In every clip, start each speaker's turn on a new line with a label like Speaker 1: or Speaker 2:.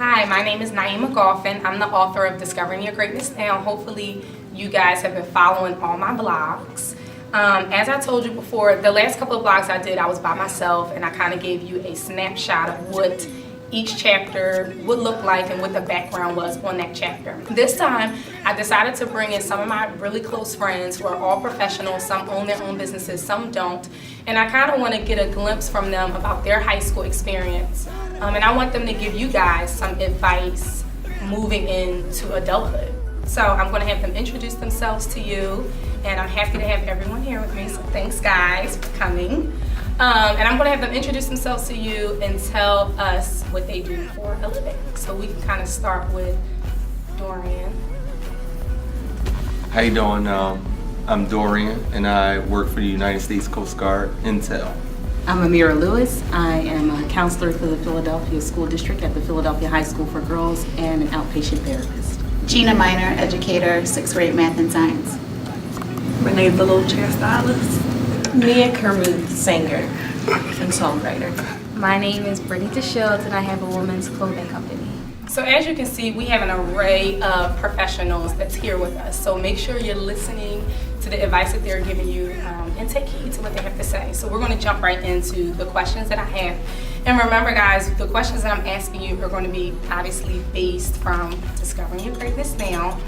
Speaker 1: Hi, my name is Niema Golphin. I'm the author of Discovering Your Greatness Now. Hopefully you guys have been following all my blogs. As I told you before, the last couple of blogs I did, I was by myself, and I kind of gave you a snapshot of what each chapter would look like and what the background was on that chapter. This time, I decided to bring in some of my really close friends who are all professionals. Some own their own businesses, some don't. And I kind of want to get a glimpse from them about their high school experience. And I want them to give you guys some advice moving into adulthood. So I'm going to have them introduce themselves to you, and I'm happy to have everyone here with me, so thanks guys for coming. And I'm going to have them introduce themselves to you and tell us what they do for a living. So we can kind of start with Dorian.
Speaker 2: How you doing? I'm Dorian, and I work for the United States Coast Guard Intel.
Speaker 3: I'm Amira Lewis. I am a counselor for the Philadelphia School District at the Philadelphia High School for Girls and an outpatient therapist.
Speaker 4: Gina Minor, educator, 6th grade math and science.
Speaker 5: Renee the little chair stylist. Mia Kermit, singer and songwriter.
Speaker 6: My name is Brittany Shields, and I have a women's clothing company.
Speaker 1: So as you can see, we have an array of professionals that's here with us. So make sure you're listening to the advice that they're giving you and take heed to what they have to say. So we're going to jump right into the questions that I have. And remember guys, the questions that I'm asking you are going to be obviously based from Discovering Your Greatness Now.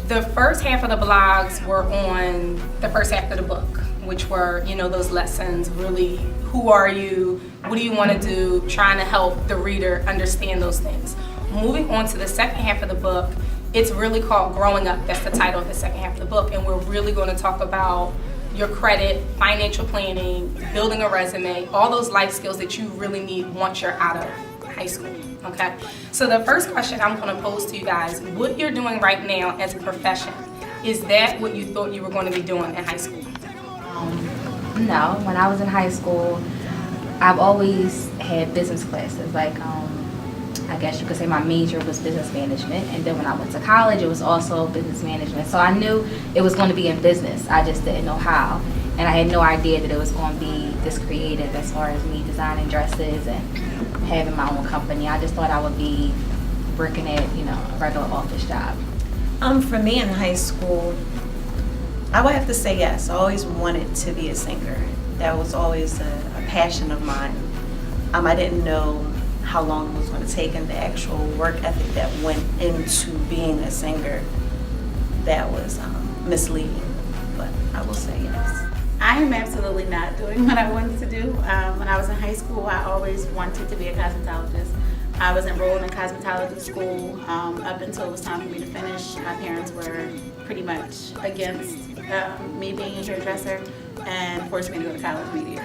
Speaker 1: The first half of the blogs were on the first half of the book, which were, you know, those lessons, really, who are you, what do you want to do, trying to help the reader understand those things. Moving on to the second half of the book, it's really called Growing Up. That's the title of the second half of the book, and we're really going to talk about your credit, financial planning, building a resume, all those life skills that you really need once you're out of high school, okay? So the first question I'm going to pose to you guys, what you're doing right now as a profession, is that what you thought you were going to be doing in high school?
Speaker 6: No, when I was in high school, I've always had business classes. Like, I guess you could say my major was business management, and then when I went to college, it was also business management. So I knew it was going to be in business. I just didn't know how, and I had no idea that it was going to be this creative as far as me designing dresses and having my own company. I just thought I would be working at, you know, a regular office job.
Speaker 5: For me in high school, I would have to say yes. I always wanted to be a singer. That was always a passion of mine. I didn't know how long it was going to take, and the actual work ethic that went into being a singer, that was misleading, but I will say yes.
Speaker 4: I am absolutely not doing what I wanted to do. When I was in high school, I always wanted to be a cosmetologist. I was enrolled in cosmetology school up until it was time for me to finish. My parents were pretty much against me being a hairdresser and forced me to go to college immediately.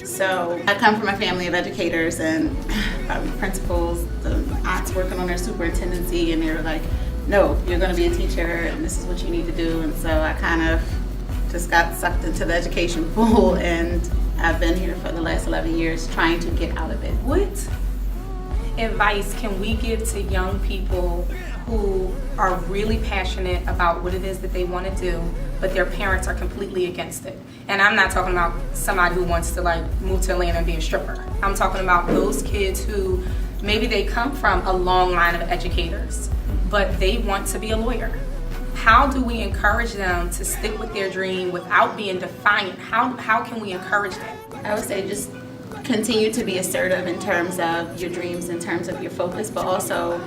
Speaker 4: So I come from a family of educators and principals. The aunts working on their superintendency, and they were like, no, you're going to be a teacher and this is what you need to do. And so I kind of just got sucked into the education pool, and I've been here for the last 11 years trying to get out of it.
Speaker 1: What advice can we give to young people who are really passionate about what it is that they want to do, but their parents are completely against it? And I'm not talking about somebody who wants to like move to Atlanta and be a stripper. I'm talking about those kids who maybe they come from a long line of educators, but they want to be a lawyer. How do we encourage them to stick with their dream without being defiant? How can we encourage that?
Speaker 4: I would say just continue to be assertive in terms of your dreams, in terms of your focus, but also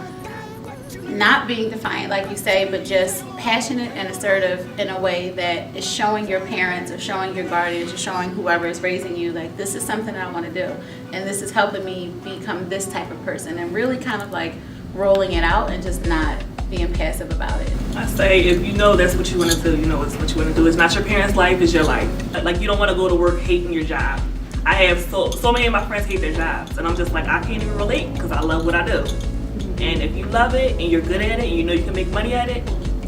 Speaker 4: not being defiant, like you say, but just passionate and assertive in a way that is showing your parents or showing your guardians or showing whoever is raising you, like, this is something I want to do, and this is helping me become this type of person, and really kind of like rolling it out and just not being passive about it.
Speaker 5: I say if you know that's what you want to do, you know it's what you want to do. It's not your parents' life, it's your life. Like, you don't want to go to work hating your job. I have so many of my friends hate their jobs, and I'm just like, I can't even relate because I love what I do. And if you love it and you're good at it and you know you can make money at it,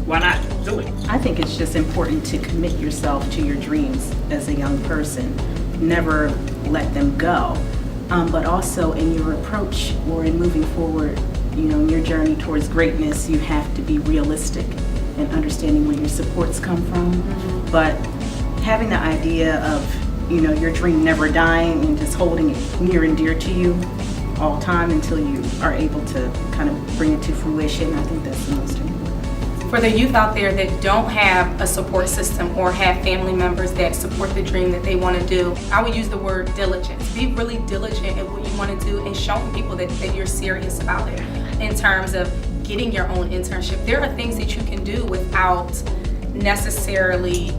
Speaker 5: why not do it?
Speaker 3: I think it's just important to commit yourself to your dreams as a young person. Never let them go. But also in your approach or in moving forward, you know, in your journey towards greatness, you have to be realistic and understanding where your supports come from. But having the idea of, you know, your dream never dying and just holding it near and dear to you, all time until you are able to kind of bring it to fruition. I think that's the most important.
Speaker 1: For the youth out there that don't have a support system or have family members that support the dream that they want to do, I would use the word diligence. Be really diligent at what you want to do and showing people that you're serious about it in terms of getting your own internship. There are things that you can do without necessarily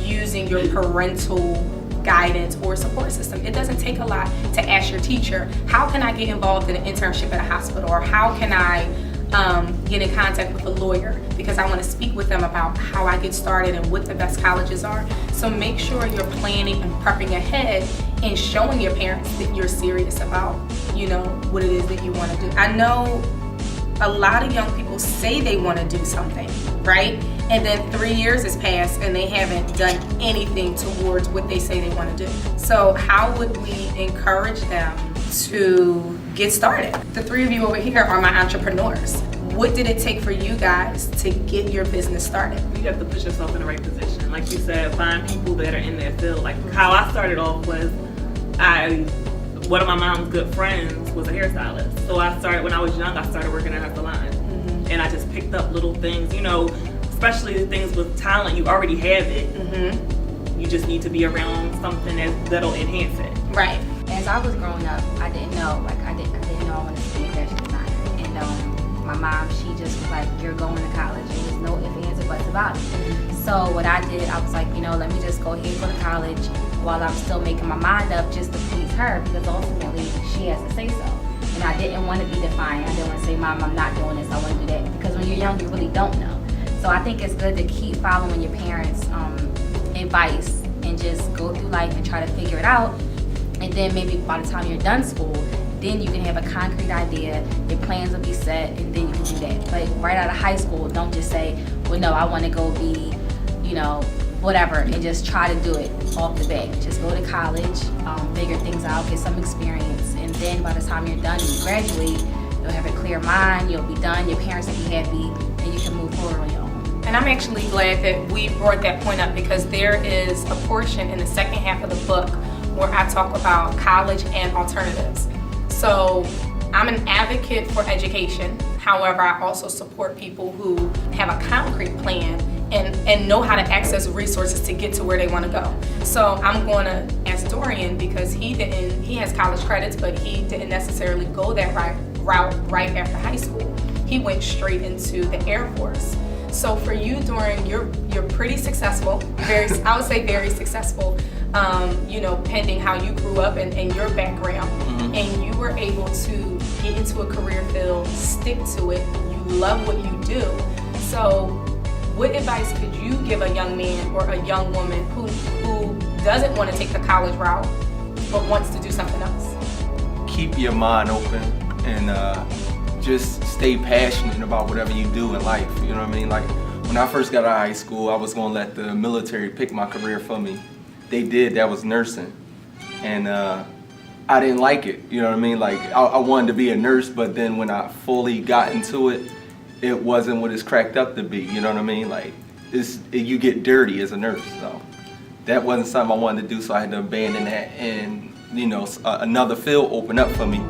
Speaker 1: using your parental guidance or support system. It doesn't take a lot to ask your teacher, how can I get involved in an internship at a hospital, or how can I get in contact with a lawyer because I want to speak with them about how I get started and what the best colleges are. So make sure you're planning and prepping ahead and showing your parents that you're serious about, what it is that you want to do. I know a lot of young people say they want to do something, right? And then 3 years has passed and they haven't done anything towards what they say they want to do. So how would we encourage them to get started? The three of you over here are my entrepreneurs. What did it take for you guys to get your business started?
Speaker 7: You have to put yourself in the right position. Like you said, find people that are in their field. Like how I started off was one of my mom's good friends was a hairstylist. So I started, when I was young, I started working at her salon. And I just picked up little things, especially things with talent, you already have it. You just need to be around something that'll enhance it.
Speaker 1: Right.
Speaker 6: As I was growing up, I didn't know, I didn't know I wanted to be a fashion designer. And my mom, she just was like, you're going to college. There was no ifs, ands, or buts about it. So what I did, I was like, let me just go ahead and go to college while I'm still making my mind up just to please her, because ultimately she has to say so. And I didn't want to be defiant. I didn't want to say, Mom, I'm not doing this, I want to do that. Because when you're young, you really don't know. So I think it's good to keep following your parents' advice and just go through life and try to figure it out. And then maybe by the time you're done school, then you can have a concrete idea, your plans will be set, and then you can do that. But right out of high school, don't just say, well, no, I want to go be, whatever, and just try to do it off the bat. Just go to college, figure things out, get some experience, and then by the time you're done and you graduate, you'll have a clear mind, you'll be done, your parents will be happy, and you can move forward on your own.
Speaker 1: And I'm actually glad that we brought that point up, because there is a portion in the second half of the book where I talk about college and alternatives. So I'm an advocate for education. However, I also support people who have a concrete plan and know how to access resources to get to where they want to go. So I'm going to ask Dorian, because he has college credits, but he didn't necessarily go that route right after high school. He went straight into the Air Force. So for you, Dorian, you're pretty successful. I would say very successful. Pending how you grew up and your background, and you were able to get into a career field, stick to it. You love what you do. So what advice could you give a young man or a young woman who doesn't want to take the college route but wants to do something else?
Speaker 2: Keep your mind open and just stay passionate about whatever you do in life. You know what I mean? Like when I first got out of high school, I was going to let the military pick my career for me. They did, that was nursing. And I didn't like it, you know what I mean? Like I wanted to be a nurse, but then when I fully got into it, it wasn't what it's cracked up to be, you know what I mean? Like you get dirty as a nurse, so that wasn't something I wanted to do, so I had to abandon that, and another field opened up for me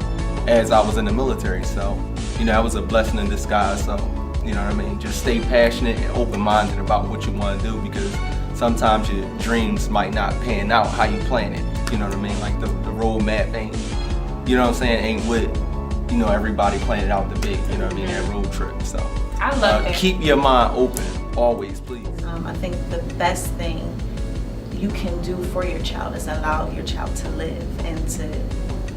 Speaker 2: as I was in the military. So that was a blessing in disguise. So you know what I mean, just stay passionate and open-minded about what you want to do, because sometimes your dreams might not pan out how you plan it. You know what I mean? Like the roadmap ain't, you know what I'm saying, ain't what everybody planned it out to be. You know what I mean? That road trip. So
Speaker 1: I love that.
Speaker 2: Keep your mind open always, please.
Speaker 5: I think the best thing you can do for your child is allow your child to live and to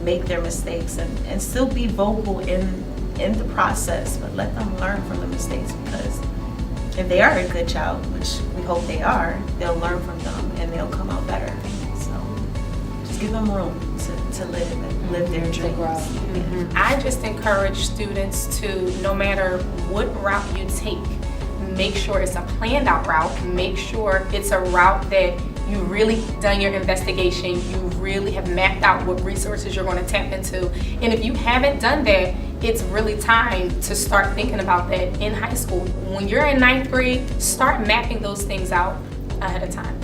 Speaker 5: make their mistakes and still be vocal in the process, but let them learn from the mistakes, because if they are a good child, which we hope they are, they'll learn from them and they'll come out better. So just give them room to live and live their dreams.
Speaker 1: I just encourage students to, no matter what route you take, make sure it's a planned out route. Make sure it's a route that you really done your investigation. You really have mapped out what resources you're going to tap into. And if you haven't done that, it's really time to start thinking about that in high school. When you're in 9th grade, start mapping those things out ahead of time.